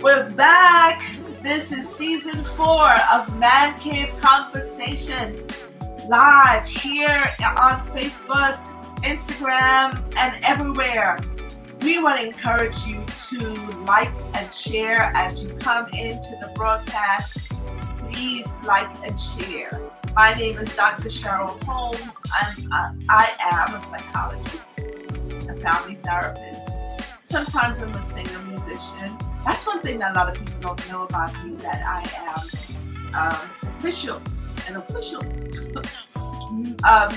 We're back. This is season 4 of ManCave Conversation live here on Facebook, Instagram, and everywhere. We want to encourage you to like and share as you come into the broadcast. Please like and share. My name is Dr. Cheryll Holmes. I am a psychologist, a family therapist. Sometimes I'm a singer, musician. That's one thing that a lot of people don't know about me, that I am an official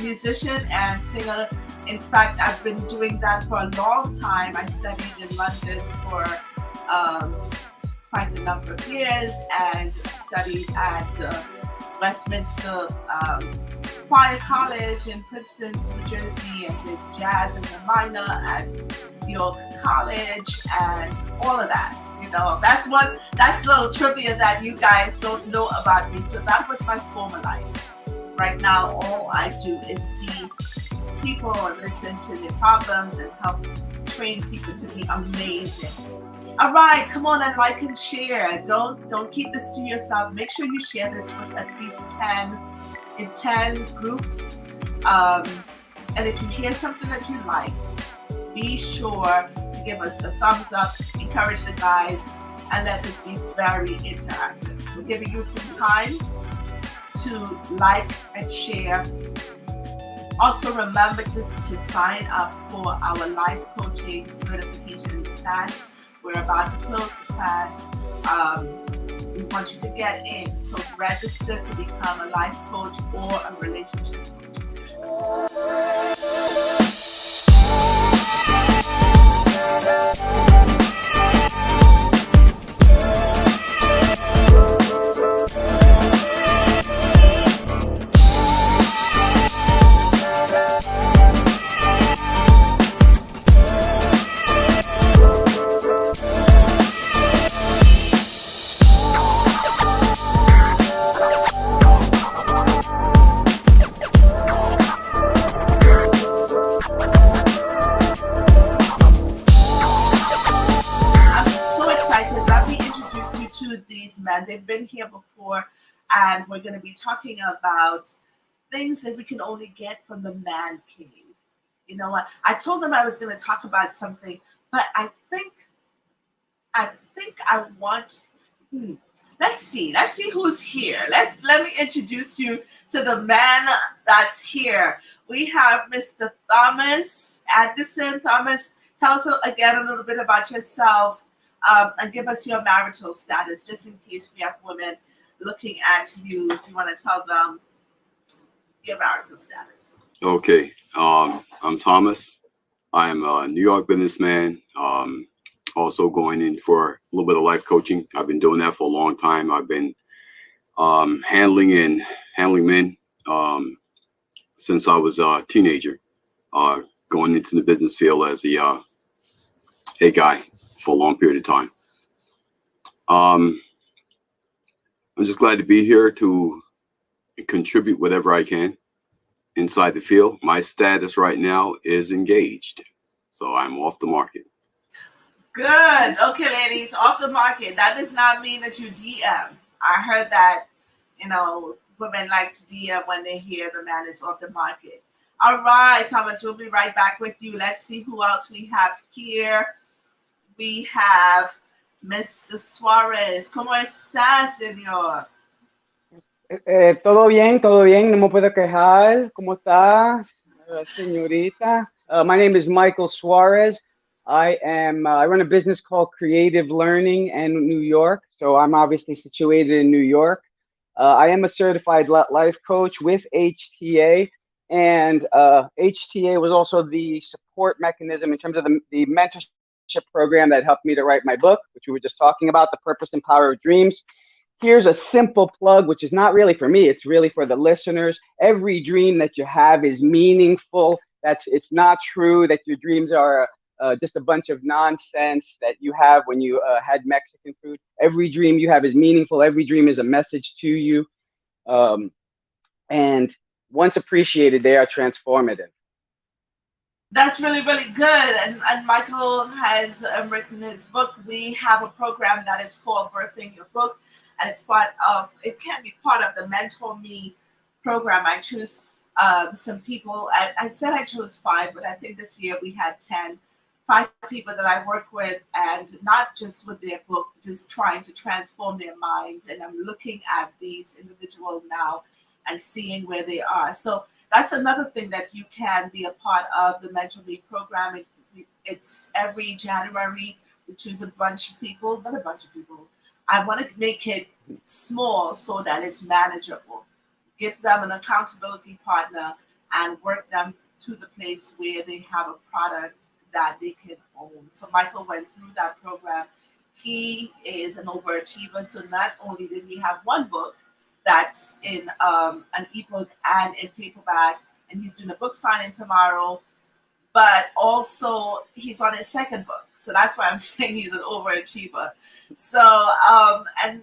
musician and singer. In fact, I've been doing that for a long time. I studied in London for quite a number of years and studied at the Westminster Choir College in Princeton, New Jersey, and did jazz in the minor at York College and all of that. You know, that's a little trivia that you guys don't know about me. So that was my former life. Right now, all I do is see people and listen to their problems and help train people to be amazing. All right, come on and like and share. Don't keep this to yourself. Make sure you share this with at least 10 groups. And if you hear something that you like, be sure to give us a thumbs up, encourage the guys, and let this be very interactive. We're giving you some time to like and share. Also, remember to sign up for our life coaching certification class. We're about to close the class. We want you to get in. So register to become a life coach or a relationship coach. They've been here before, and we're going to be talking about things that we can only get from the man cave. You know what? I told them I was going to talk about something, but I think I want. Let's see who's here. Let me introduce you to the man that's here. We have Mr. Thomas Anderson. Thomas, tell us again a little bit about yourself. And give us your marital status, just in case we have women looking at you. If you want to tell them your marital status. Okay. I'm Thomas. I'm a New York businessman. Also going in for a little bit of life coaching. I've been doing that for a long time. I've been handling men since I was a teenager. Going into the business field as a guy for a long period of time. I'm just glad to be here to contribute whatever I can inside the field. My status right now is engaged, so I'm off the market. Good. Okay, ladies, off the market. That does not mean that you DM. I heard that, women like to DM when they hear the man is off the market. All right, Thomas, we'll be right back with you. Let's see who else we have here. We have Mr. Suarez. ¿Cómo está, señor? Todo bien, no me puedo quejar. ¿Cómo está, señorita? My name is Michael Suarez. I run a business called Creative Learning in New York. So I'm obviously situated in New York. I am a certified life coach with HTA. And HTA was also the support mechanism in terms of the mentorship program that helped me to write my book, which we were just talking about, The Purpose and Power of Dreams. Here's a simple plug, which is not really for me, it's really for the listeners. Every dream that you have is meaningful. It's not true that your dreams are just a bunch of nonsense that you have when you had Mexican food. Every dream you have is meaningful. Every dream is a message to you. And once appreciated, they are transformative. That's really, really good. And Michael has written his book. We have a program that is called Birthing Your Book, and it can be part of the Mentor Me program. I choose some people. I said I chose five, but I think this year we had 5 people that I work with, and not just with their book, just trying to transform their minds. And I'm looking at these individuals now and seeing where they are. So that's another thing that you can be a part of the Mentor Me program. It's every January. We choose a bunch of people, not a bunch of people. I want to make it small so that it's manageable. Give them an accountability partner and work them to the place where they have a product that they can own. So Michael went through that program. He is an overachiever. So not only did he have one book that's in an ebook and in paperback, and he's doing a book signing tomorrow, but also he's on his second book. So that's why I'm saying he's an overachiever. So and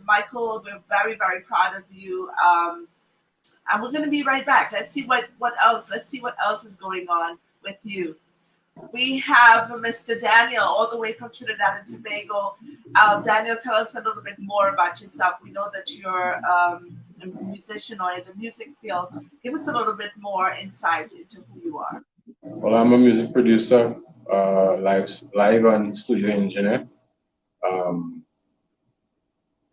Michael, we're very, very proud of you. And we're going to be right back. Let's see what else. Let's see what else is going on with you. We have Mr. Daniel, all the way from Trinidad and Tobago. Daniel, tell us a little bit more about yourself. We know that you're a musician or in the music field. Give us a little bit more insight into who you are. Well, I'm a music producer, live and studio engineer.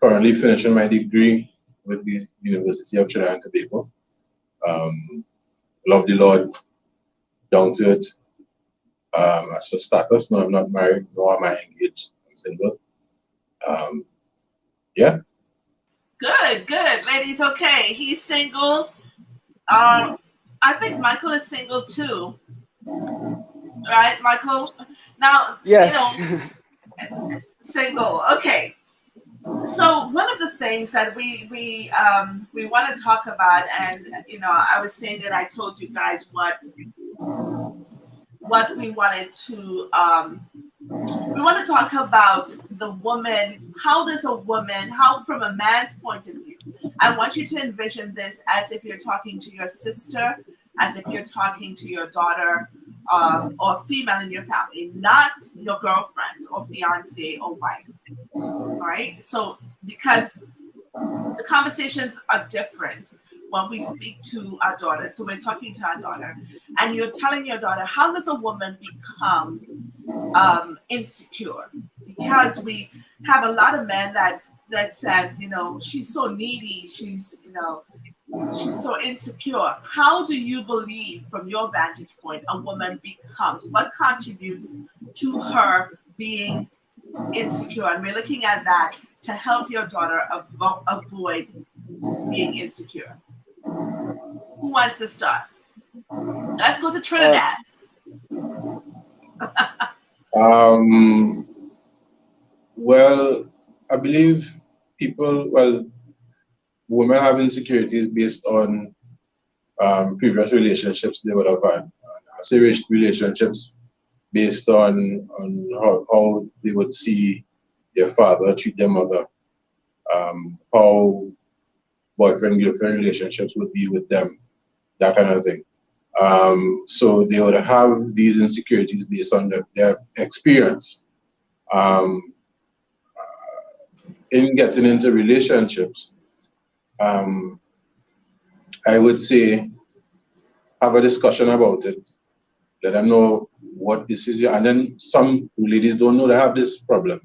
Currently finishing my degree with the University of Trinidad and Tobago. Love the Lord, down to it. As for status, no, I'm not married, nor am I engaged. I'm single. Yeah. Good. Ladies, okay. He's single. I think Michael is single too. Right, Michael? Now, Yes. Single. Okay. So one of the things that we want to talk about, and I was saying that I told you guys what we wanted to we want to talk about the woman. How from a man's point of view, I want you to envision this as if you're talking to your sister, as if you're talking to your daughter, or female in your family, not your girlfriend or fiance or wife. All right. So because the conversations are different when we speak to our daughter. So we're talking to our daughter, and you're telling your daughter, how does a woman become insecure? Because we have a lot of men that says, she's so needy, she's so insecure. How do you believe, from your vantage point, a woman becomes? What contributes to her being insecure? And we're looking at that to help your daughter avoid being insecure. Who wants to start? Let's go to Trinidad. Well, I believe women have insecurities based on previous relationships they would have had. I say relationships based on how they would see their father treat their mother, how boyfriend-girlfriend relationships would be with them, that kind of thing. So they would have these insecurities based on their experience. In getting into relationships, I would say have a discussion about it. Let them know what this is. And then some ladies don't know they have this problem.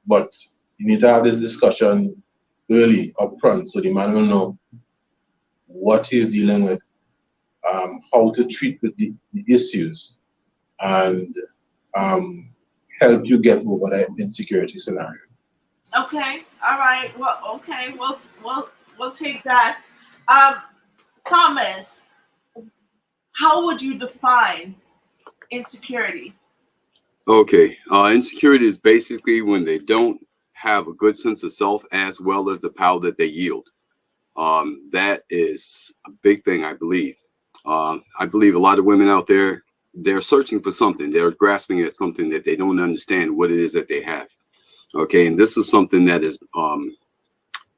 But you need to have this discussion early, up front, so the man will know what he's dealing with, how to treat with the issues, and help you get over that insecurity scenario. Okay. All right. Well, okay. We'll take that. Thomas, how would you define insecurity? Okay. Insecurity is basically when they don't have a good sense of self as well as the power that they yield. That is a big thing, I believe. I believe a lot of women out there, they're searching for something. They're grasping at something that they don't understand what it is that they have. Okay. And this is something that is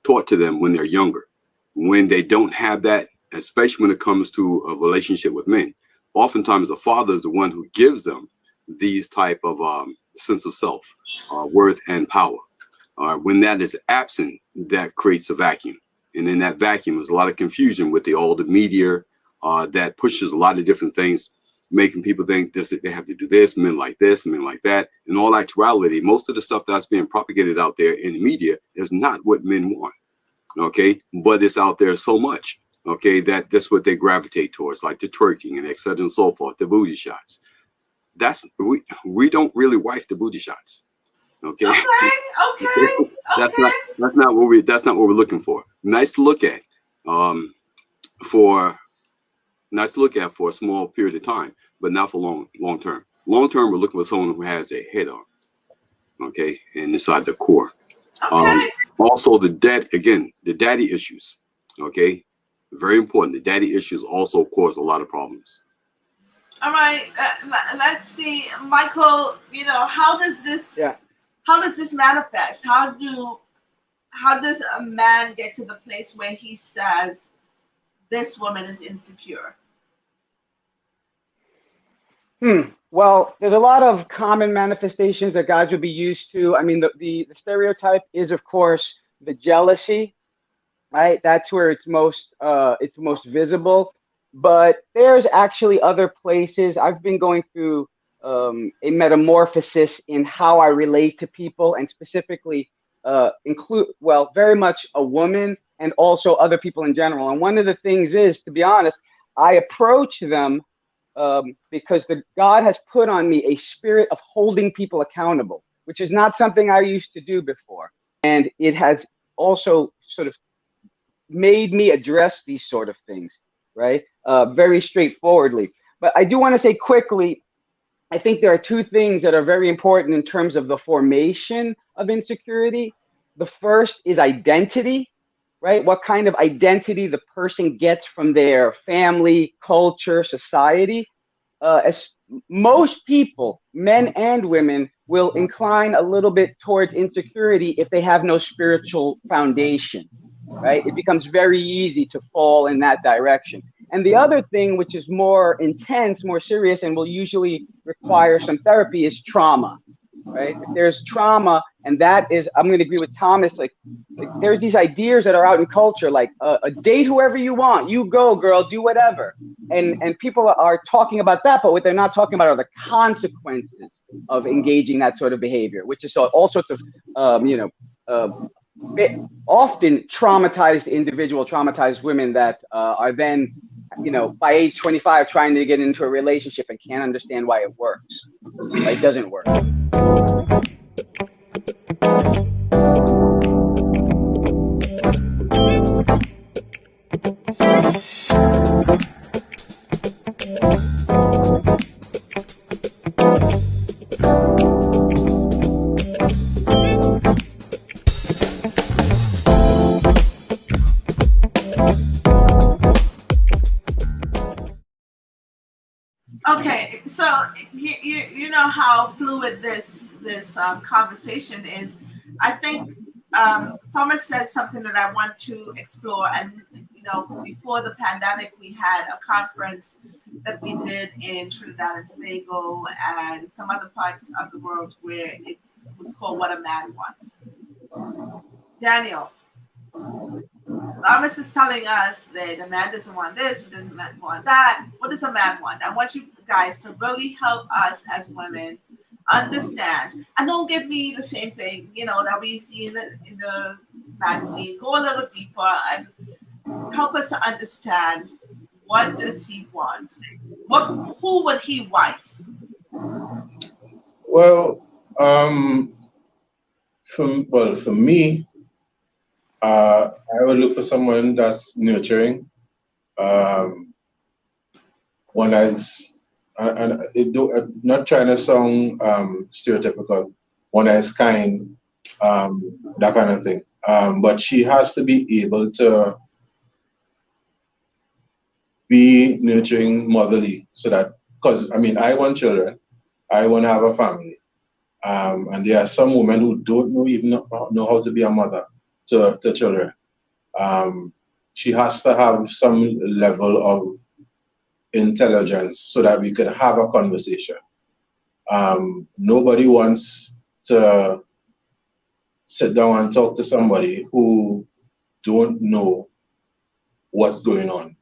taught to them when they're younger. When they don't have that, especially when it comes to a relationship with men, oftentimes the father is the one who gives them these type of sense of self, worth, and power. When that is absent, that creates a vacuum. And in that vacuum, there's a lot of confusion with all the media that pushes a lot of different things, making people think this, they have to do this, men like this, men like that. In all actuality, most of the stuff that's being propagated out there in the media is not what men want. Okay, but it's out there so much. Okay, that's what they gravitate towards, like the twerking and et cetera and so forth, the booty shots. That's we don't really wife the booty shots. Okay. Okay. That's not what we're looking for. Nice to look at, for a small period of time, but not for long term. Long term, we're looking for someone who has their head on. Okay, and inside the core. Okay. Also, the daddy issues. Okay, very important. The daddy issues also cause a lot of problems. All right. Let's see, Michael. How does this? Yeah. How does this manifest? How does a man get to the place where he says this woman is insecure? Well, there's a lot of common manifestations that guys would be used to. I mean, the stereotype is, of course, the jealousy, right? That's where it's most visible. But there's actually other places. I've been going through a metamorphosis in how I relate to people, and specifically very much a woman and also other people in general. And one of the things is, to be honest, I approach them because God has put on me a spirit of holding people accountable, which is not something I used to do before. And it has also sort of made me address these sort of things, right? Very straightforwardly. But I do want to say quickly, I think there are two things that are very important in terms of the formation of insecurity. The first is identity, right? What kind of identity the person gets from their family, culture, society. As most people, men and women, will incline a little bit towards insecurity if they have no spiritual foundation, right? It becomes very easy to fall in that direction. And the other thing, which is more intense, more serious, and will usually require some therapy, is trauma, right? If there's trauma, and that is, I'm going to agree with Thomas, like there's these ideas that are out in culture, like date whoever you want, you go, girl, do whatever. And people are talking about that, but what they're not talking about are the consequences of engaging that sort of behavior, which is all sorts of, often traumatized women that are then, by age 25, trying to get into a relationship and can't understand why it works. Right? It doesn't work. Okay, so you know how fluid this conversation is. I think Thomas said something that I want to explore. And before the pandemic, we had a conference that we did in Trinidad and Tobago and some other parts of the world where it was called "What a Man Wants." Daniel, Thomas is telling us that a man doesn't want this, he doesn't want that. What does a man want? I want you guys to really help us as women understand. And don't give me the same thing, that we see in the magazine. Go a little deeper and help us to understand, what does he want? Who would he wife? Well, for me, I would look for someone that's nurturing, one that's, and not trying to sound stereotypical, one that's kind, that kind of thing. But she has to be able to be nurturing, motherly, so that, because I want children, I want to have a family, and there are some women who don't even know how to be a mother to children. She has to have some level of intelligence so that we could have a conversation. Nobody wants to sit down and talk to somebody who don't know what's going on.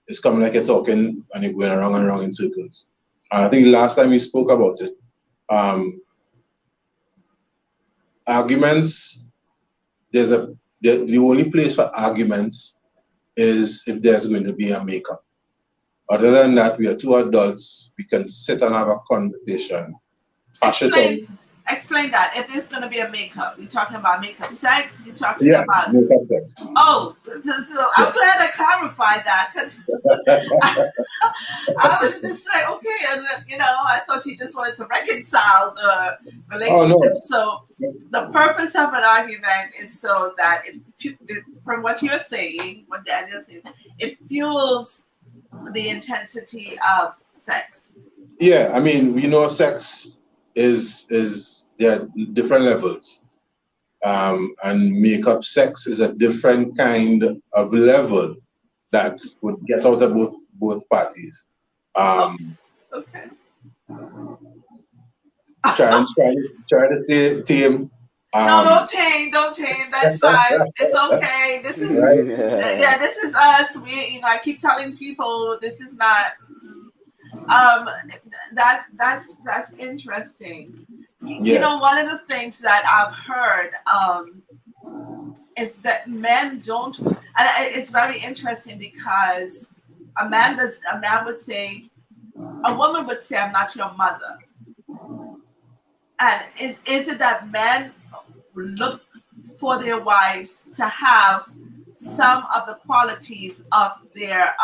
It's coming like you're talking and you're going around and around in circles. And I think last time we spoke about it, arguments, the only place for arguments is if there's going to be a makeup. Other than that, we are two adults. We can sit and have a conversation. Explain that. If there's going to be a makeup, you're talking about makeup sex. You're talking about makeup sex. Oh, so I'm glad I clarified that, because I was just like, okay, and I thought you just wanted to reconcile the relationship. Oh, no. So the purpose of an argument is so that from what you're saying, what Daniel's saying, it fuels the intensity of sex. Yeah, I mean, sex is there are different levels, and makeup sex is a different kind of level that would get out of both parties. Okay. Try to tame. No, don't tame. That's fine. It's okay. This is this is us. I keep telling people this is not. That's interesting. Yeah. One of the things that I've heard is that men don't, and it's very interesting because a man would say, a woman would say, "I'm not your mother." And is it that men look for their wives to have some of the qualities of their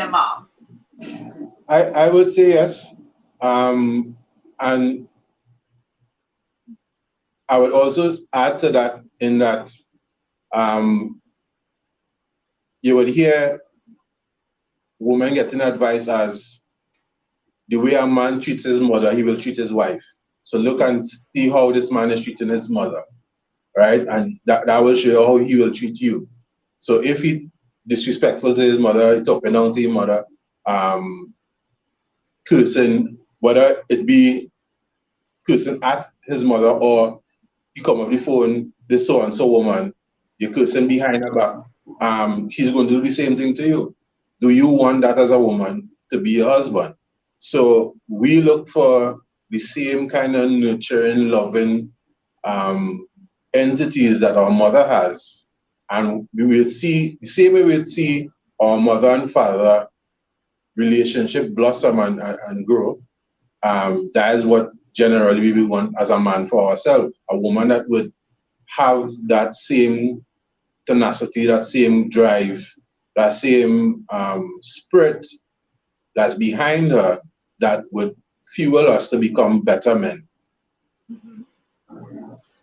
mom? I would say yes, and I would also add to that in that you would hear women getting advice as the way a man treats his mother, he will treat his wife. So look and see how this man is treating his mother, right? And that will show you how he will treat you. So if he disrespectful to his mother, talking down to his mother, cursing, whether it be cursing at his mother or you come up the phone, this so and so woman, you're cursing behind her back, she's going to do the same thing to you. Do you want that as a woman to be your husband? So we look for the same kind of nurturing, loving entities that our mother has. And we will see, the same way we'll see our mother and father relationship blossom and grow. That is what generally we will want as a man for ourselves. A woman that would have that same tenacity, that same drive, that same spirit that's behind her that would fuel us to become better men. Mm-hmm.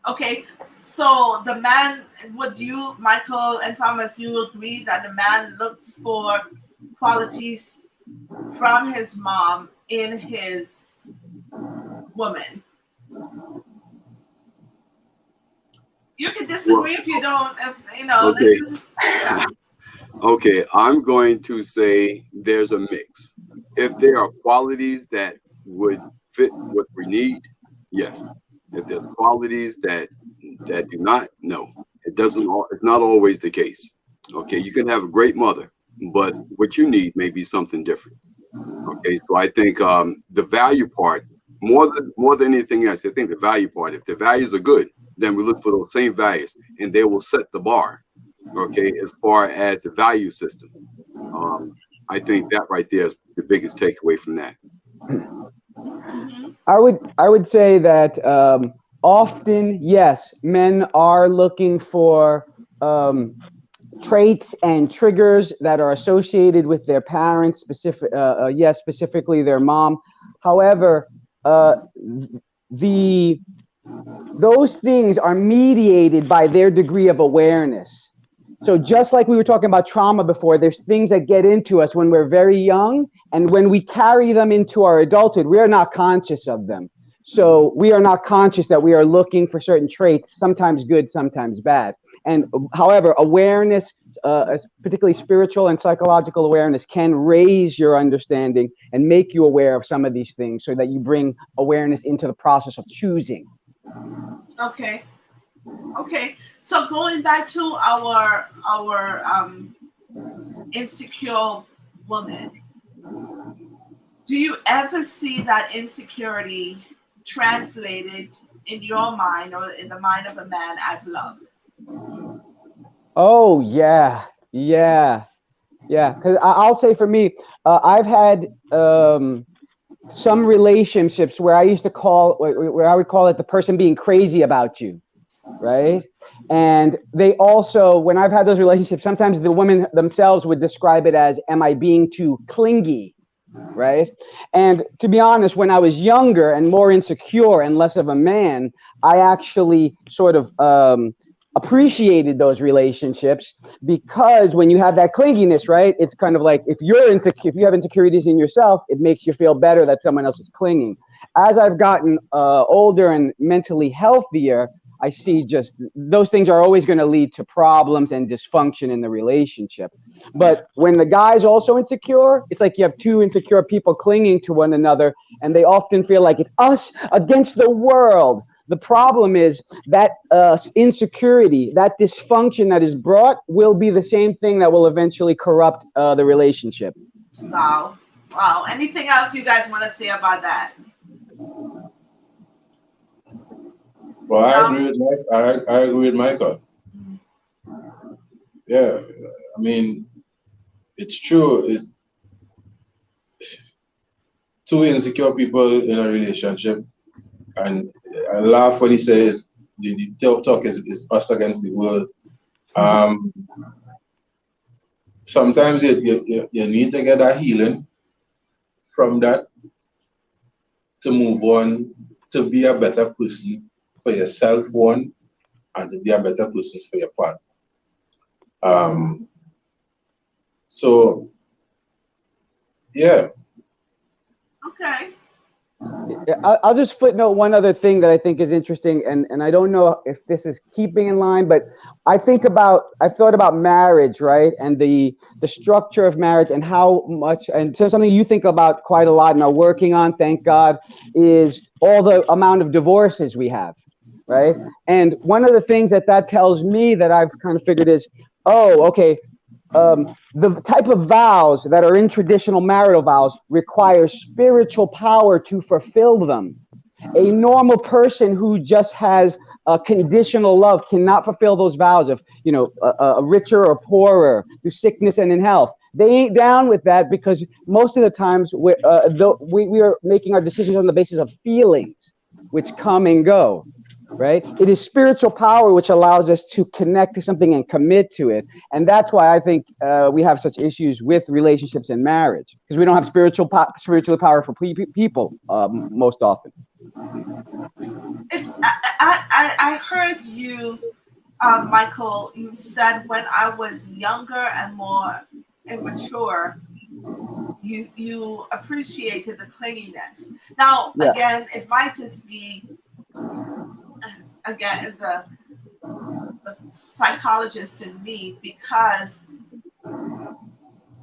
Okay, so the man, would you, Michael and Thomas, you agree that the man looks for qualities from his mom in his woman? You can disagree if you don't, Okay. this is... Okay, I'm going to say there's a mix. If there are qualities that would fit what we need, yes. If there's qualities that do not, no. It's not always the case. Okay, you can have a great mother, but what you need may be something different. Okay, so I think the value part, more than anything else, I think the value part, if the values are good, then we look for those same values and they will set the bar. Okay, as far as the value system, I think that right there is the biggest takeaway from that. I would say that often, yes, men are looking for traits and triggers that are associated with their parents, specifically their mom. However, those things are mediated by their degree of awareness. So just like we were talking about trauma before, there's things that get into us when we're very young, and when we carry them into our adulthood, we are not conscious of them. So we are not conscious that we are looking for certain traits, sometimes good, sometimes bad. And however, awareness, particularly spiritual and psychological awareness, can raise your understanding and make you aware of some of these things so that you bring awareness into the process of choosing. Okay. Okay. So going back to our insecure woman, do you ever see that insecurity translated in your mind or in the mind of a man as love? Oh, yeah. Yeah. Yeah. Because I'll say for me, I've had some relationships where I used to call, where I would call it the person being crazy about you. Right. And they also, when I've had those relationships, sometimes the women themselves would describe it as, am I being too clingy? Right. And to be honest, when I was younger and more insecure and less of a man, I actually sort of appreciated those relationships, because when you have that clinginess, right, it's kind of like if you're insecure, if you have insecurities in yourself, it makes you feel better that someone else is clinging. As I've gotten older and mentally healthier, I see just those things are always going to lead to problems and dysfunction in the relationship. But when the guy's also insecure, it's like you have two insecure people clinging to one another, and they often feel like it's us against the world. The problem is that insecurity, that dysfunction that is brought, will be the same thing that will eventually corrupt the relationship. Wow. Wow. Anything else you guys want to say about that? Well, I agree with I agree with Michael. Yeah, I mean, it's true. It's two insecure people in a relationship, and I laugh when he says the talk is us against the world. Sometimes you need to get a healing from that to move on, to be a better person for yourself, one, and to be a better person for your partner. So, yeah. Okay. I'll just footnote one other thing that I think is interesting, and I don't know if this is keeping in line, but I've thought about marriage, right, and the structure of marriage and how much, and so something you think about quite a lot and are working on, thank God, is all the amount of divorces we have, right? And one of the things that tells me that I've kind of figured is, oh, okay, the type of vows that are in traditional marital vows require spiritual power to fulfill them. A normal person who just has a conditional love cannot fulfill those vows of, richer or poorer, through sickness and in health. They ain't down with that, because most of the times we are making our decisions on the basis of feelings, which come and go. Right? It is spiritual power which allows us to connect to something and commit to it. And that's why I think we have such issues with relationships and marriage, because we don't have spiritually powerful people most often. I heard you, Michael, you said when I was younger and more immature, you appreciated the clinginess. Now, Yeah. again, it might just be the psychologist in me, because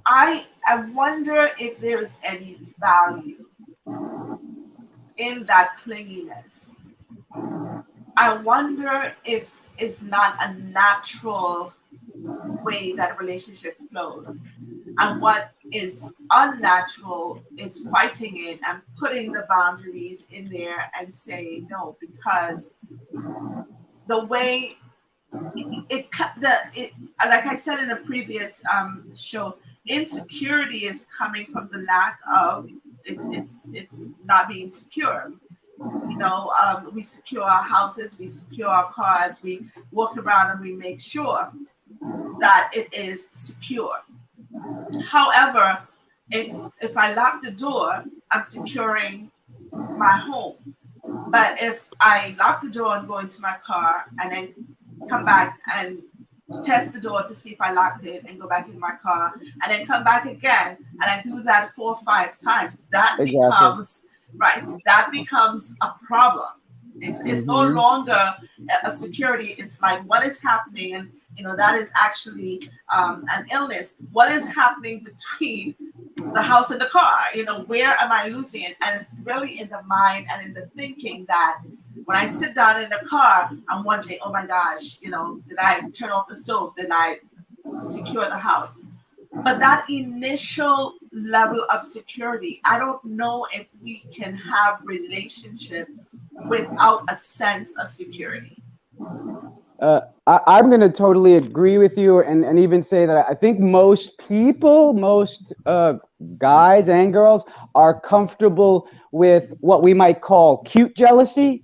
I wonder if there's any value in that clinginess. I wonder if it's not a natural way that a relationship flows. And what is unnatural is fighting it and putting the boundaries in there and saying no, because the way like I said in a previous show, insecurity is coming from the lack of it's not being secure. We secure our houses, we secure our cars, we walk around and we make sure that it is secure. However, if I lock the door, I'm securing my home. But if I lock the door and go into my car and then come back and test the door to see if I locked it and go back in my car and then come back again and I do that 4 or 5 times, that Exactly. becomes right, that becomes a problem. It's no Mhm. longer a security. It's like what is happening, and that is actually an illness. What is happening between the house and the car? Where am I losing it? And it's really in the mind and in the thinking that when I sit down in the car, I'm wondering, oh my gosh, did I turn off the stove? Did I secure the house? But that initial level of security, I don't know if we can have relationship without a sense of security. I'm going to totally agree with you, and even say that I think most people, most guys and girls, are comfortable with what we might call cute jealousy,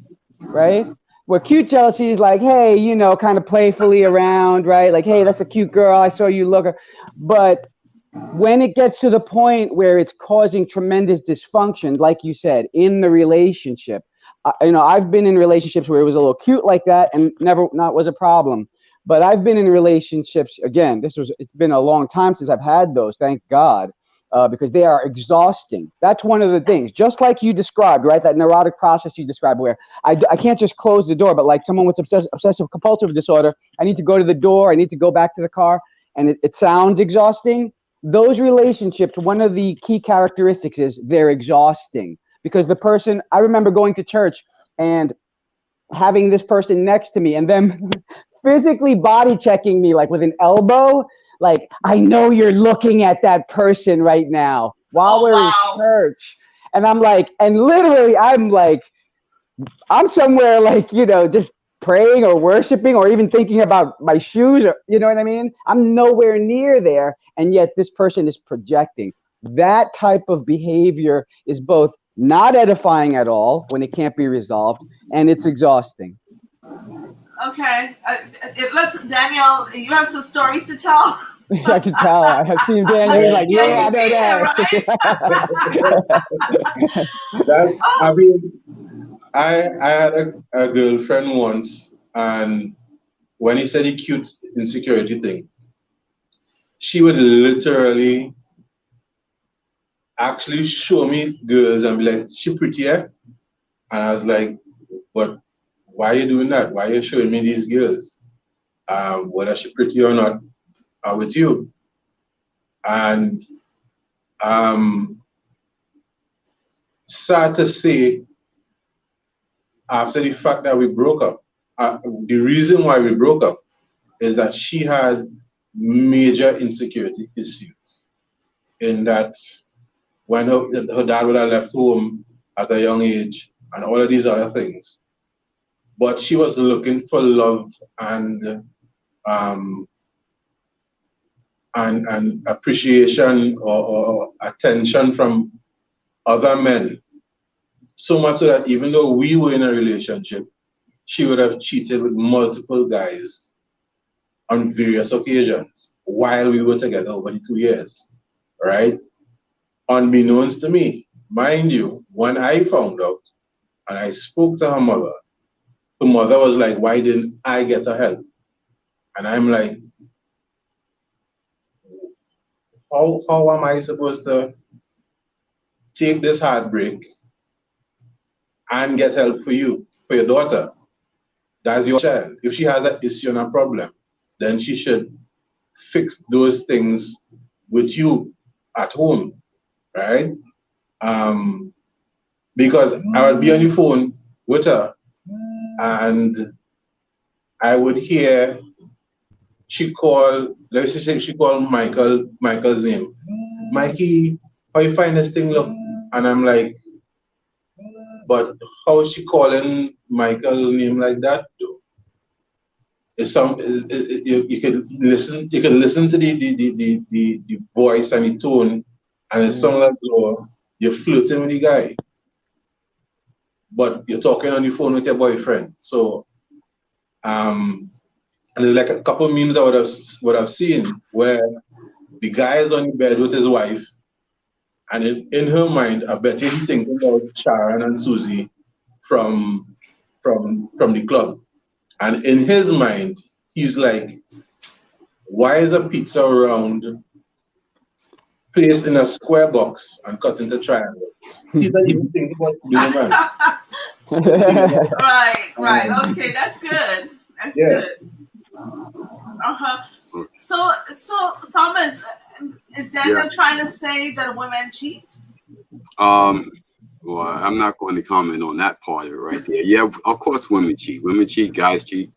right? Where cute jealousy is like, hey, kind of playfully around, right? Like, hey, that's a cute girl. I saw you look. But when it gets to the point where it's causing tremendous dysfunction, like you said, in the relationship, I've been in relationships where it was a little cute like that and never not was a problem. But I've been in relationships, again, it's been a long time since I've had those, thank God, because they are exhausting. That's one of the things, just like you described, right? That neurotic process you described where I can't just close the door, but like someone with obsessive compulsive disorder, I need to go to the door, I need to go back to the car, and it sounds exhausting. Those relationships, one of the key characteristics is they're exhausting. Because the person, I remember going to church and having this person next to me and them physically body checking me like with an elbow, like, I know you're looking at that person right now while Oh, we're in wow. church. And I'm like, and literally I'm somewhere like, just praying or worshiping or even thinking about my shoes, or, you know what I mean? I'm nowhere near there. And yet this person is projecting. That type of behavior is both not edifying at all when it can't be resolved, and it's exhausting. Okay. Daniel, you have some stories to tell. I can tell. I have seen Daniel. He's like, Yeah, yeah, you see it, no. That, I Oh, mean, I had a girlfriend once, and when he said the cute insecurity thing, she would literally actually show me girls and be like, she pretty, eh? And I was like, but why are you doing that? Why are you showing me these girls? Whether she pretty or not, are with you. And sad to say, after the fact that we broke up, the reason why we broke up is that she had major insecurity issues. In that, when her dad would have left home at a young age and all of these other things, but she was looking for love and appreciation or attention from other men. So much so that even though we were in a relationship, she would have cheated with multiple guys on various occasions while we were together over the 2 years, right? Unbeknownst to me, mind you, when I found out and I spoke to her mother was like, why didn't I get her help? And I'm like, how am I supposed to take this heartbreak and get help for you, for your daughter? That's your child. If she has an issue and a problem, then she should fix those things with you at home, right? Because I would be on the phone with her and I would hear let's say she called Michael's name. Mikey, how you find this thing look? And I'm like, but how is she calling Michael's name like that though? You can listen to the voice and the tone, and it sounds like you're flirting with the guy, but you're talking on the phone with your boyfriend. So and there's like a couple memes I would have seen where the guy is on the bed with his wife, and in her mind, I bet he's thinking about Sharon and Susie from the club. And in his mind, he's like, why is a pizza round placed in a square box and cut into triangles. People even think about doing that. Right. Okay, that's good. That's good. So Thomas, is Daniel trying to say that women cheat? Well, I'm not going to comment on that part of it right there. Yeah, of course women cheat. Women cheat, guys cheat.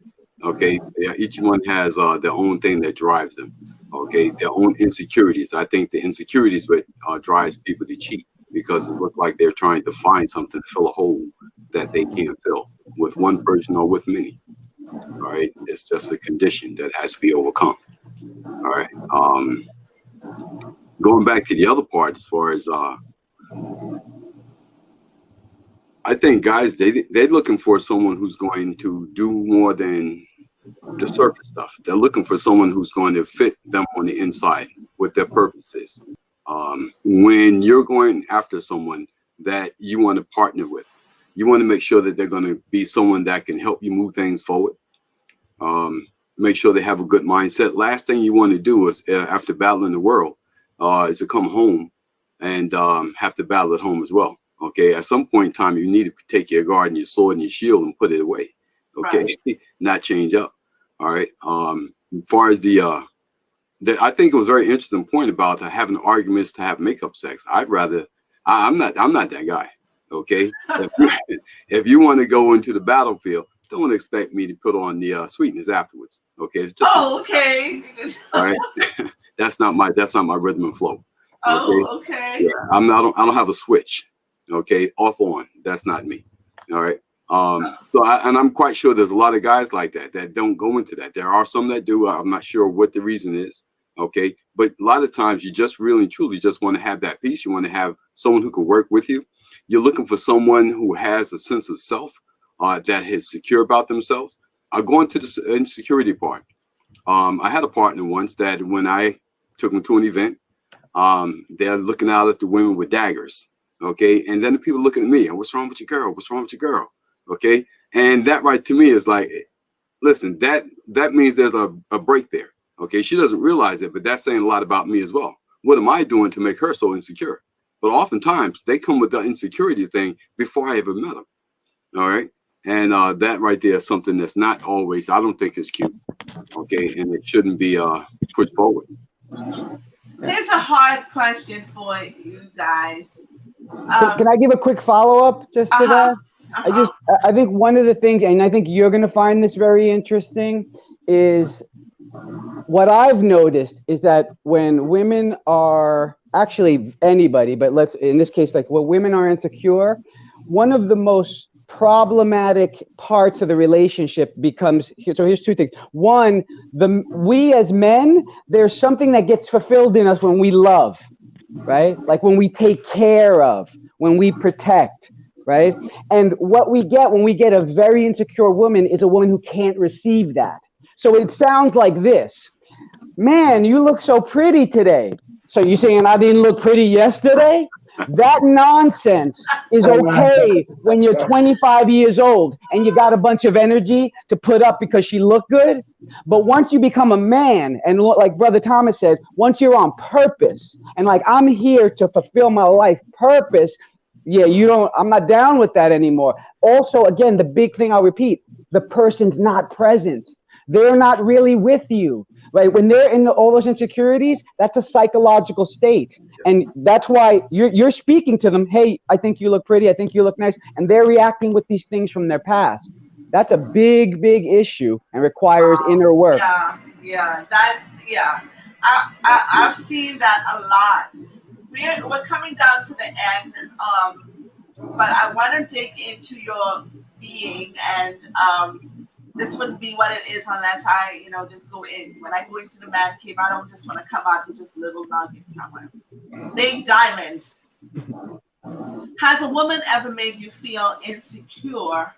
Okay. Yeah, each one has their own thing that drives them. Okay, their own insecurities. I think the insecurities what drives people to cheat because it looks like they're trying to find something to fill a hole that they can't fill with one person or with many. All right, it's just a condition that has to be overcome. All right. Going back to the other part, as far as I think guys, they're looking for someone who's going to do more than the surface stuff. They're looking for someone who's going to fit them on the inside, what their purpose is. When you're going after someone that you want to partner with, you want to make sure that they're going to be someone that can help you move things forward. Make sure they have a good mindset. Last thing you want to do is after battling the world is to come home and have to battle at home as well. Okay, at some point in time, you need to take your guard and your sword and your shield and put it away. Okay, not change up. All right. As far as I think it was a very interesting point about having arguments to have makeup sex. I'm not that guy. Okay. If you want to go into the battlefield, don't expect me to put on the sweetness afterwards. Okay. It's just okay. All right. That's not my rhythm and flow. Okay? Okay. Yeah, I don't have a switch. Okay, off on. That's not me. All right. I'm quite sure there's a lot of guys like that don't go into that. There are some that do. I'm not sure what the reason is. Okay, but a lot of times you just really and truly just want to have that peace. You want to have someone who can work with you. You're looking for someone who has a sense of self, that is secure about themselves. Going to the insecurity part. I had a partner once that when I took him to an event, they're looking out at the women with daggers. Okay, and then the people looking at me and what's wrong with your girl? What's wrong with your girl? Okay, and that right to me is like, listen, that means there's a break there. Okay, she doesn't realize it, but that's saying a lot about me as well. What am I doing to make her so insecure? But oftentimes they come with the insecurity thing before I ever met them. All right, and that right there is something that's not always, I don't think is cute. Okay, and it shouldn't be pushed forward. Here's a hard question for you guys. Can I give a quick follow-up just to that? I think one of the things, and I think you're going to find this very interesting, is what I've noticed is that when women are, actually anybody, but let's, in this case, like when women are insecure, one of the most problematic parts of the relationship becomes, so here's two things. One, we as men, there's something that gets fulfilled in us when we love. Right? Like when we take care of, when we protect, right? And what we get when we get a very insecure woman is a woman who can't receive that. So it sounds like this: man, you look so pretty today. So you're saying I didn't look pretty yesterday? That nonsense is okay when you're 25 years old and you got a bunch of energy to put up because she looked good. But once you become a man, and like Brother Thomas said, once you're on purpose and like, I'm here to fulfill my life purpose, I'm not down with that anymore. Also, again, the big thing I'll repeat, the person's not present. They're not really with you, right? When they're in all those insecurities, that's a psychological state. And that's why you're speaking to them. Hey, I think you look pretty. I think you look nice. And they're reacting with these things from their past. That's a big, big issue and requires inner work. I've seen that a lot. We're coming down to the end, but I want to dig into your being, and this wouldn't be what it is unless I, just go in. When I go into the man cave, I don't just want to come out with just little nuggets somewhere. Big diamonds. Has a woman ever made you feel insecure,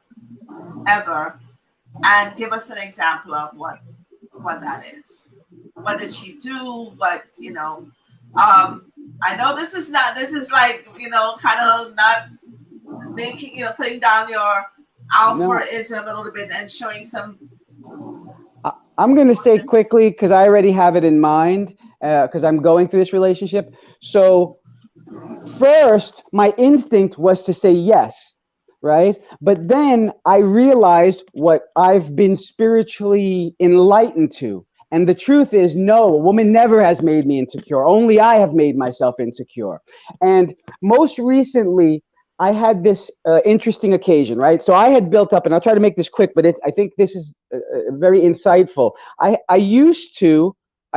ever? And give us an example of what that is. What did she do? I know this is like, kind of not making, putting down your alphaism a little bit and showing some. I'm going to say quickly, because I already have it in mind. because I'm going through this relationship. So first, my instinct was to say yes, right? But then I realized what I've been spiritually enlightened to. And the truth is, no, a woman never has made me insecure. Only I have made myself insecure. And most recently, I had this interesting occasion, right? So I had built up, and I'll try to make this quick, but I think this is very insightful. I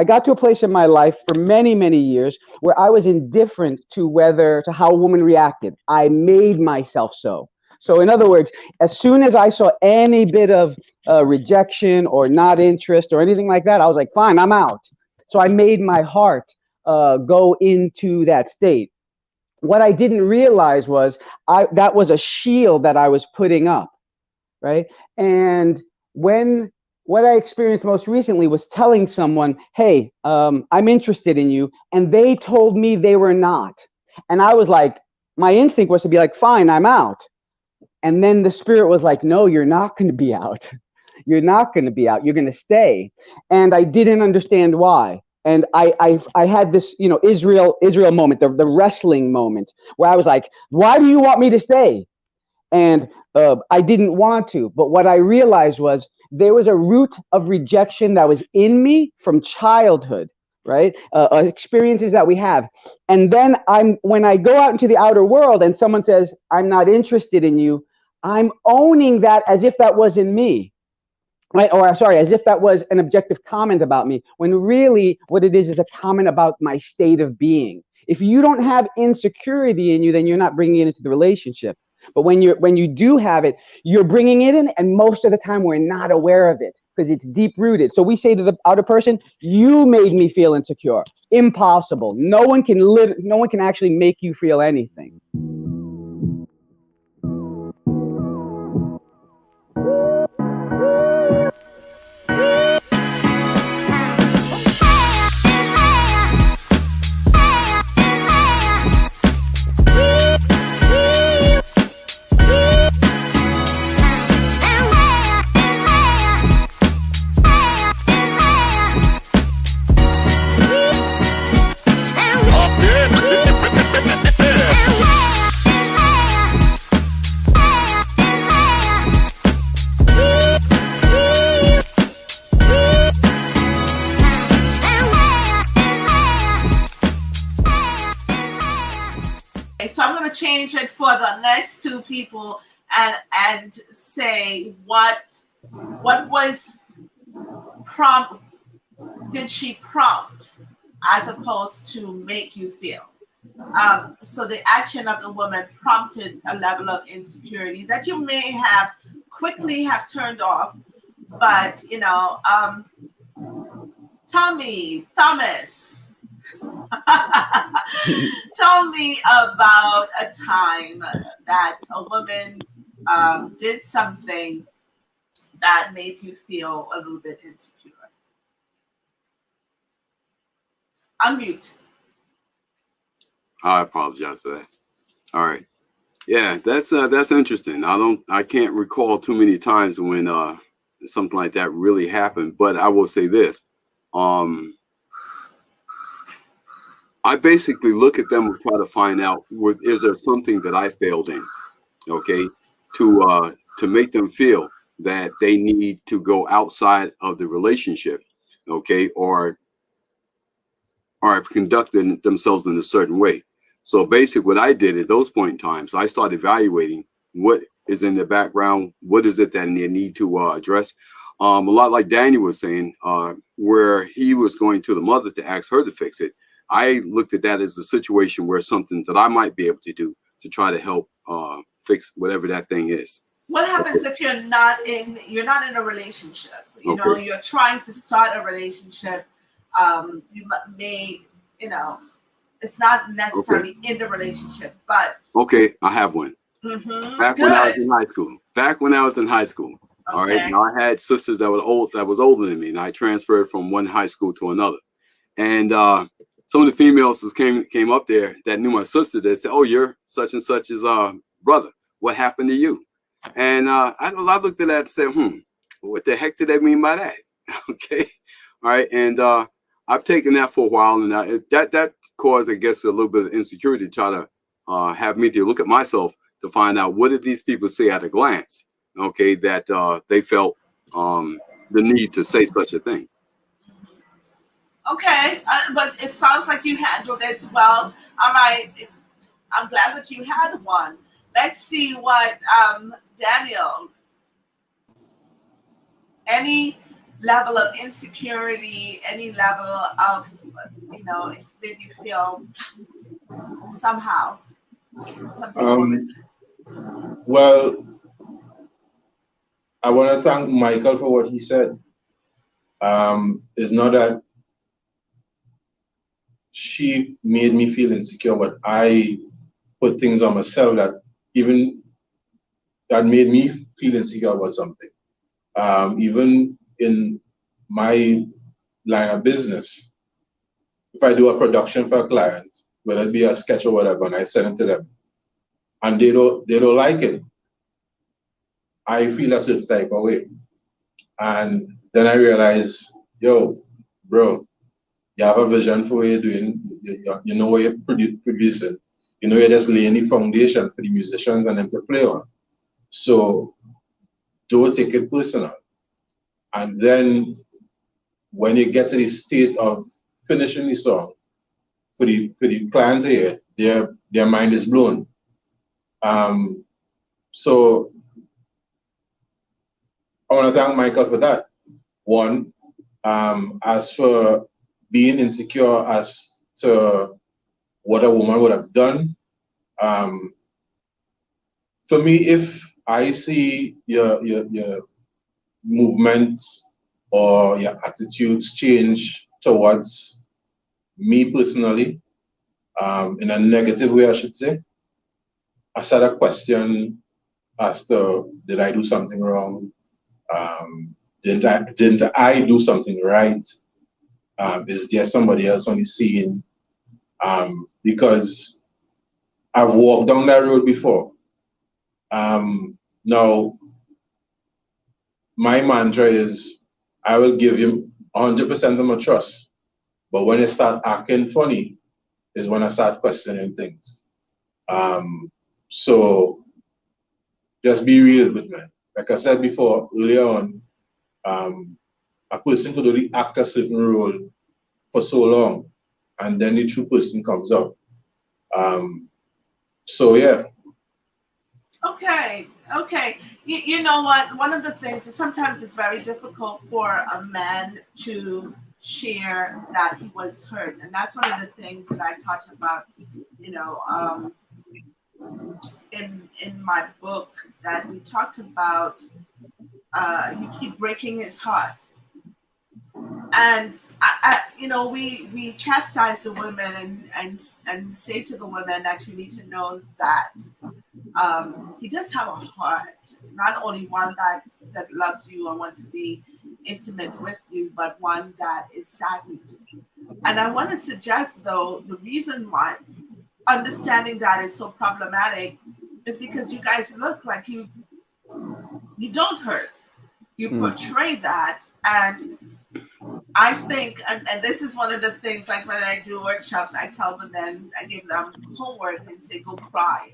got to a place in my life for many, many years where I was indifferent to how a woman reacted. I made myself so. So in other words, as soon as I saw any bit of rejection or not interest or anything like that, I was like, fine, I'm out. So I made my heart go into that state. What I didn't realize was that was a shield that I was putting up, right? And what I experienced most recently was telling someone, hey, I'm interested in you. And they told me they were not. And I was like, my instinct was to be like, fine, I'm out. And then the spirit was like, no, you're not going to be out. You're not going to be out. You're going to stay. And I didn't understand why. And I had this, Israel moment, the wrestling moment, where I was like, why do you want me to stay? And I didn't want to. But what I realized was there was a root of rejection that was in me from childhood, right? Experiences that we have. And then when I go out into the outer world and someone says, I'm not interested in you, I'm owning that as if that wasn't me, right? Or sorry, as if that was an objective comment about me, when really what it is a comment about my state of being. If you don't have insecurity in you, then you're not bringing it into the relationship. But when you do have it, you're bringing it in, and most of the time we're not aware of it because it's deep rooted. So we say to the outer person, "You made me feel insecure." Impossible. No one can actually make you feel anything. So I'm going to change it for the next two people and say what was did she prompt as opposed to make you feel? So the action of the woman prompted a level of insecurity that you may have quickly have turned off, but Thomas. Tell me about a time that a woman did something that made you feel a little bit insecure. Unmute. I apologize for that. All right. Yeah, that's interesting. I can't recall too many times when something like that really happened, but I will say this. I basically look at them and try to find out, is there something that I failed in, okay, to make them feel that they need to go outside of the relationship, okay, or conducting themselves in a certain way. So basically what I did at those point in times, I started evaluating what is in the background, what is it that they need to address. A lot like Daniel was saying, where he was going to the mother to ask her to fix it. I looked at that as a situation where something that I might be able to do to try to help fix whatever that thing is. What happens if you're not in a relationship? You know, you're trying to start a relationship. You may, it's not necessarily in the relationship, but I have one. Mm-hmm. Back when I was in high school. All right. Now I had sisters that was older than me, and I transferred from one high school to another. And some of the females came up there that knew my sister. They said, "Oh, you're such and such's brother. What happened to you?" And I looked at that and said, what the heck did they mean by that? Okay. All right. And I've taken that for a while, and that caused, I guess, a little bit of insecurity to try to have me to look at myself to find out what did these people say at a glance, okay, that they felt the need to say such a thing. Okay, but it sounds like you handled it well. All right, I'm glad that you had one. Let's see what Daniel. Any level of insecurity, any level of, if did you feel somehow something more with it? Well, I want to thank Michael for what he said. It's not that she made me feel insecure, but I put things on myself that made me feel insecure about something. Even in my line of business, if I do a production for a client, whether it be a sketch or whatever, and I send it to them, and they don't like it, I feel a certain type of way. And then I realize, yo, bro, you have a vision for what you're doing. You know what you're producing. You know you're just laying the foundation for the musicians and them to play on. So don't take it personal. And then when you get to the state of finishing the song, for the client here, their mind is blown. So I want to thank Michael for that. One, as for being insecure as to what a woman would have done, for me, if I see your movements or your attitudes change towards me personally, in a negative way, I should say, I start to question as to, did I do something wrong? Didn't I do something right? Is there somebody else on the scene? Because I've walked down that road before. Now, my mantra is, I will give him 100% of my trust. But when they start acting funny, is when I start questioning things. So just be real with me. Like I said before, earlier on, a person could only act a certain role for so long, and then the true person comes up. So yeah. Okay. You know what? One of the things is sometimes it's very difficult for a man to share that he was hurt, and that's one of the things that I talk about. In my book, that we talked about. You keep breaking his heart, and we chastise the women and say to the women that you need to know that he does have a heart, not only one that loves you and wants to be intimate with you, but one that is saddened. And I want to suggest, though, the reason why understanding that is so problematic is because you guys look like you don't hurt. You portray that. And I think, and this is one of the things, like when I do workshops, I tell the men, I give them homework and say, go cry.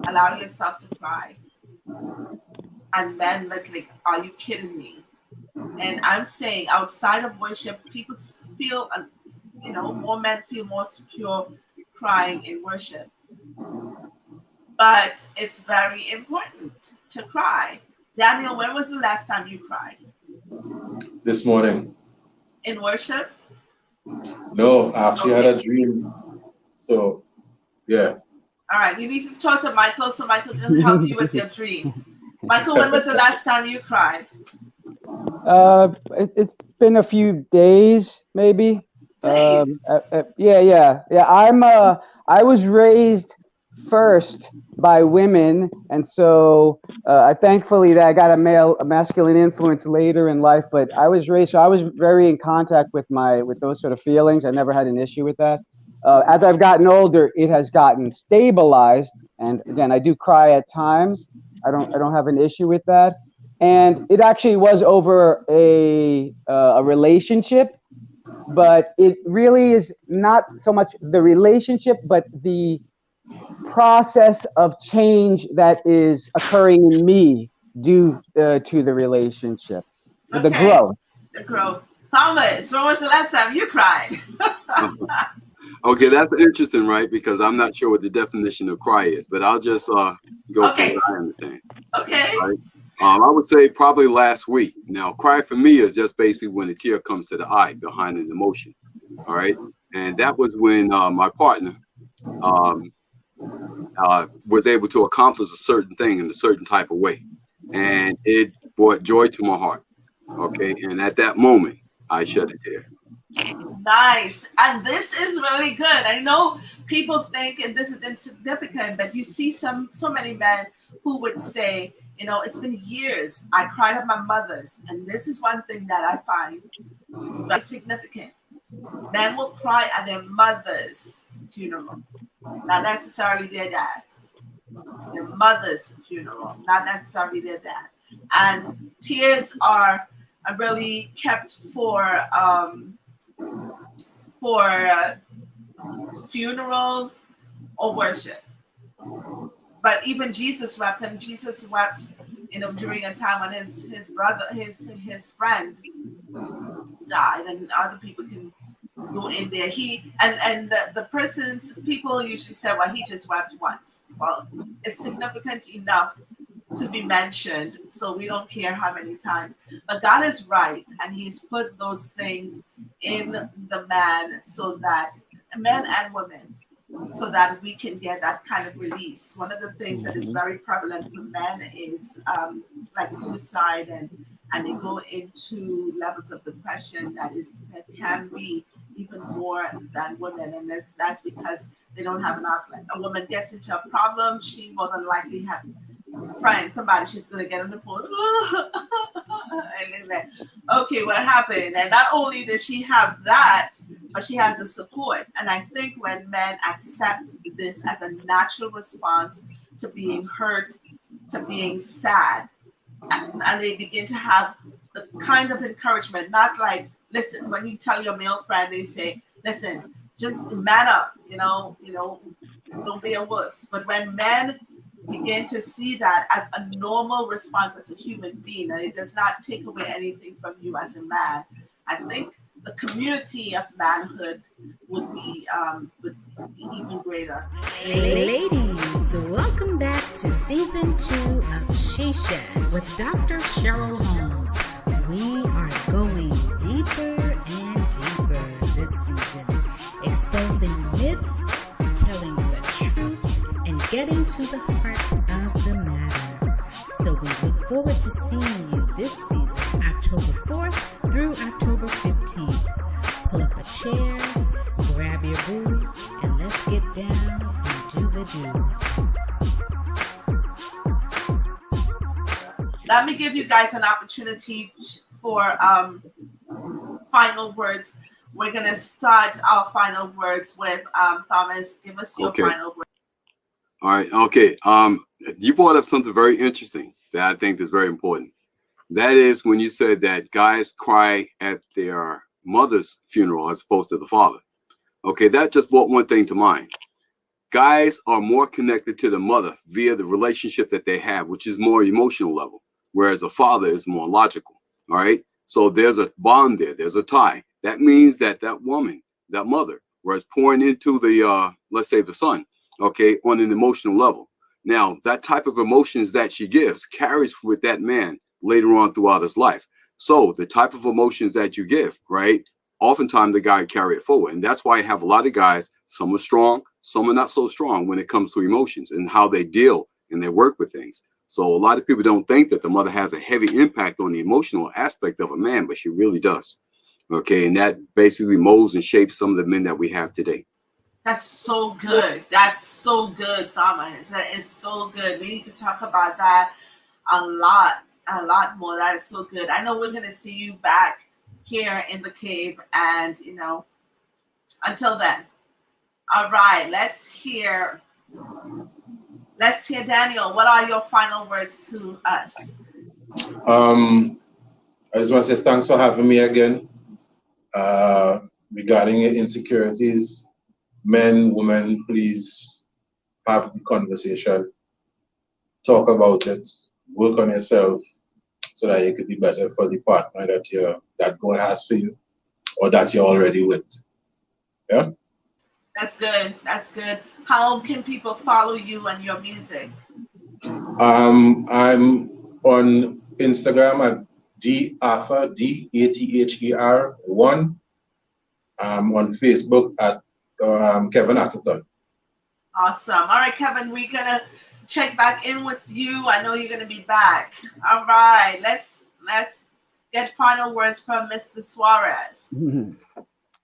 Allow yourself to cry. And men look like, are you kidding me? And I'm saying outside of worship, people feel, more men feel more secure crying in worship. But it's very important to cry. Daniel, when was the last time you cried? This morning. In worship? No, I actually had a dream. So, yeah. All right, you need to talk to Michael so Michael can help you with your dream. Michael, when was the last time you cried? It's been a few days, maybe. Days? Yeah. I was raised first by women, and so thankfully that I got a masculine influence later in life. But I was raised, so I was very in contact with those sort of feelings. I never had an issue with that. As I've gotten older, it has gotten stabilized, and again, I do cry at times. I don't have an issue with that, and it actually was over a relationship but it really is not so much the relationship, but the process of change that is occurring in me due to the relationship, the Okay, growth. the growth. Thomas, when was the last time you cried? Okay, that's interesting, right? Because I'm not sure what the definition of cry is, but I'll just go Okay. for what I understand. Okay. Right? I would say probably last week. Now, cry for me is just basically when a tear comes to the eye behind an emotion. All right, and that was when my partner was able to accomplish a certain thing in a certain type of way, and it brought joy to my heart. Okay, and at that moment, I shed a tear. Nice. And this is really good. I know people think and this is insignificant, but you see so many men who would say, you know, it's been years. I cried at my mother's. And this is one thing that I find is very significant. Men will cry at their mother's funeral, not necessarily their dad's. Their mother's funeral, not necessarily their dad. And tears are really kept for funerals or worship. But even Jesus wept, and Jesus wept, you know, during a time when his brother, his friend died, and other people can go in there. He and the person's people usually say, well, he just wept once. Well, it's significant enough to be mentioned, so we don't care how many times. But God is right, and He's put those things in the man, so that men and women, so that we can get that kind of release. One of the things that is very prevalent for men is like suicide, and they go into levels of depression that can be even more than women, and that's because they don't have an outlet. A woman gets into a problem, she more than likely have friend, somebody, she's gonna get on the phone and then like, okay, what happened? And not only does she have that, but she has the support. And I think when men accept this as a natural response to being hurt, to being sad, and they begin to have the kind of encouragement, not like, listen, when you tell your male friend, they say, listen, just man up, you know, don't be a wuss. But when men begin to see that as a normal response as a human being, and it does not take away anything from you as a man, I think the community of manhood would be even greater. Ladies, welcome back to season 2 of She Shed with Dr. Cheryl Holmes. We are going deeper and deeper this season, exposing myths, telling the truth, and getting to the heart of the matter. So we look forward to seeing you this season, October 4th through October 15th. Pull up a chair, grab your boo, and let's get down and do the do. Let me give you guys an opportunity for final words. We're going to start our final words with Thomas. Give us your final words. All right. Okay. You brought up something very interesting that I think is very important. That is when you said that guys cry at their mother's funeral as opposed to the father. Okay. That just brought one thing to mind. Guys are more connected to the mother via the relationship that they have, which is more emotional level, whereas a father is more logical. All right. So there's a bond there. There's a tie. That means that that woman, that mother, was pouring into the, let's say the son, okay, on an emotional level. Now, that type of emotions that she gives carries with that man later on throughout his life. So the type of emotions that you give, right, oftentimes the guy carry it forward. And that's why I have a lot of guys, some are strong, some are not so strong when it comes to emotions and how they deal and they work with things. So a lot of people don't think that the mother has a heavy impact on the emotional aspect of a man, but she really does. Okay, and that basically molds and shapes some of the men that we have today. That's so good. That's so good, Thomas. That is so good. We need to talk about that a lot more. That is so good. I know we're going to see you back here in the cave, and until then. All right, let's hear Daniel. What are your final words to us? I just want to say thanks for having me again. regarding your insecurities, men, women, please have the conversation, talk about it, work on yourself so that you could be better for the partner that God has for you or that you're already with. Yeah? That's good. That's good. How can people follow you and your music? I'm on Instagram at DATHER, DATHER1. I'm on Facebook at Kevin Atherton. Awesome. All right, Kevin, we're going to check back in with you. I know you're going to be back. All right. Let's get final words from Mr. Suarez.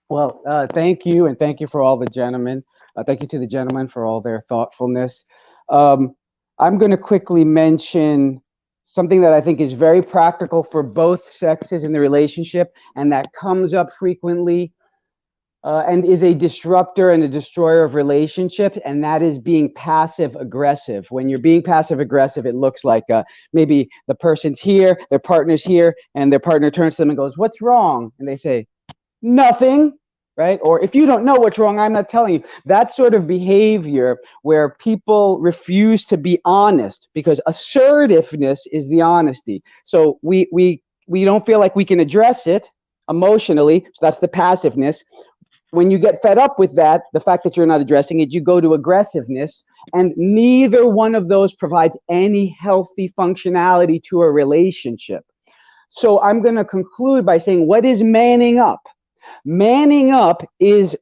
Well, thank you, and thank you for all the gentlemen. Thank you to the gentlemen for all their thoughtfulness. I'm going to quickly mention something that I think is very practical for both sexes in the relationship, and that comes up frequently and is a disruptor and a destroyer of relationships, and that is being passive aggressive. When you're being passive aggressive, it looks like maybe the person's here, their partner's here, and their partner turns to them and goes, "What's wrong?" And they say, "Nothing," right? Or, "If you don't know what's wrong, I'm not telling you." That sort of behavior where people refuse to be honest, because assertiveness is the honesty. So we don't feel like we can address it emotionally. So that's the passiveness. When you get fed up with that, the fact that you're not addressing it, you go to aggressiveness, and neither one of those provides any healthy functionality to a relationship. So I'm going to conclude by saying, what is manning up? Manning up is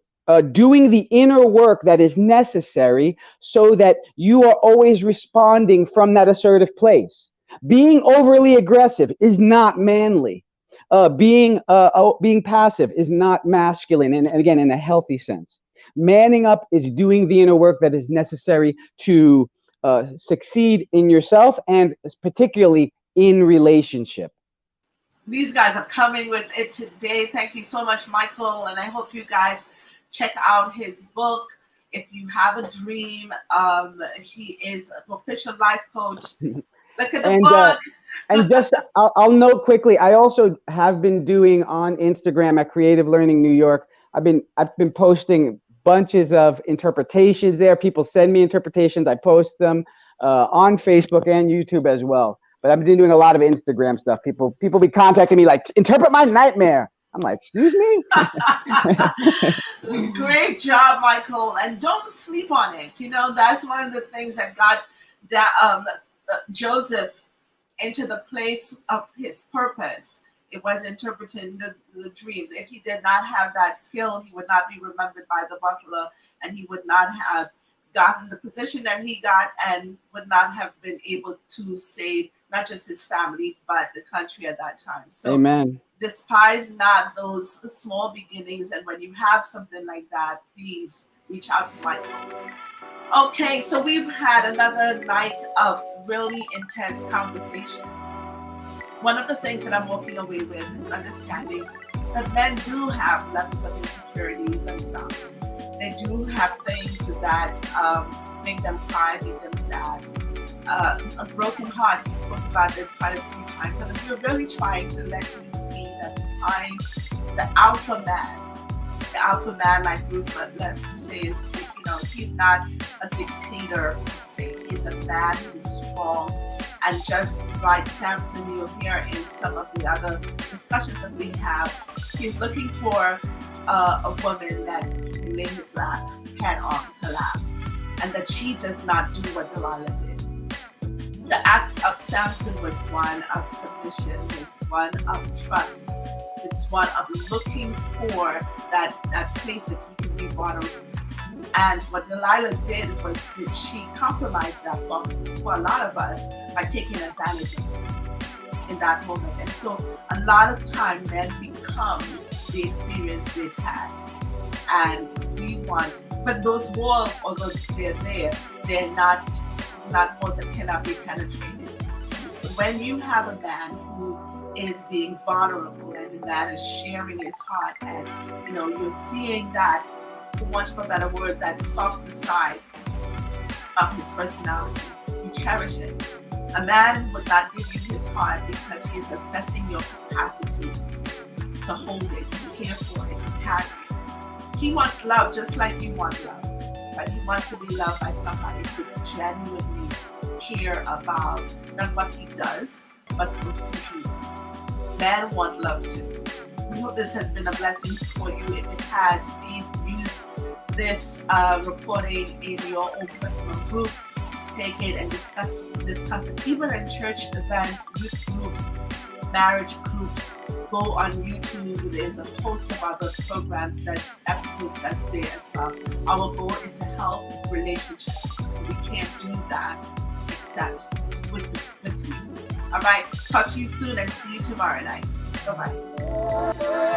doing the inner work that is necessary so that you are always responding from that assertive place. Being overly aggressive is not manly. Being passive is not masculine, and again, in a healthy sense. Manning up is doing the inner work that is necessary to succeed in yourself and particularly in relationship. These guys are coming with it today. Thank you so much, Michael. And I hope you guys check out his book. If you have a dream, he is an official life coach. Look at the book. And just, I'll note quickly, I also have been doing on Instagram at Creative Learning New York. I've been posting bunches of interpretations there. People send me interpretations. I post them on Facebook and YouTube as well. But I've been doing a lot of Instagram stuff. People be contacting me like, "Interpret my nightmare." I'm like, "Excuse me?" Great job, Michael. And don't sleep on it. You know, that's one of the things that got Joseph into the place of his purpose. It was interpreting the dreams. If he did not have that skill, he would not be remembered by the butler, and he would not have gotten the position that he got, and would not have been able to save not just his family, but the country at that time. So Amen. Despise not those small beginnings. And when you have something like that, please reach out to Michael. Okay, so we've had another night of really intense conversation. One of the things that I'm walking away with is understanding that men do have levels of insecurity themselves. They do have things that make them cry, make them sad. A broken heart, we spoke about this quite a few times. And if we're really trying to let you see that I'm the alpha man, like Bruce Les says, he's not a dictator, he's a man who's strong. And just like Samson, you'll hear in some of the other discussions that we have, he's looking for a woman that can lay his hand on her lap, and that she does not do what Delilah did. The act of Samson was one of submission, it's one of trust, it's one of looking for that place that you can be vulnerable. And what Delilah did was that she compromised that for a lot of us by taking advantage of it in that moment. And so a lot of time men become the experience they've had. And we want, but those walls, although they're there, they're not walls that cannot be penetrated. When you have a man who is being vulnerable and the man is sharing his heart, and you're seeing that, for want of a better word, that softer side of his personality, you cherish it. A man would not give you his heart because he's assessing your capacity to hold it, to care for it, to carry it. He wants love just like you want love. But he wants to be loved by somebody who genuinely care about not what he does, but who he is. Men want love too. I hope this has been a blessing for you. If it has, please use this recording in your own personal groups. Take it and discuss it. Even in church events, youth groups, marriage groups. Go on YouTube. There's a host of other programs, episodes that's there as well. Our goal is to help relationships. We can't do that except with you. All right. Talk to you soon and see you tomorrow night. Bye-bye.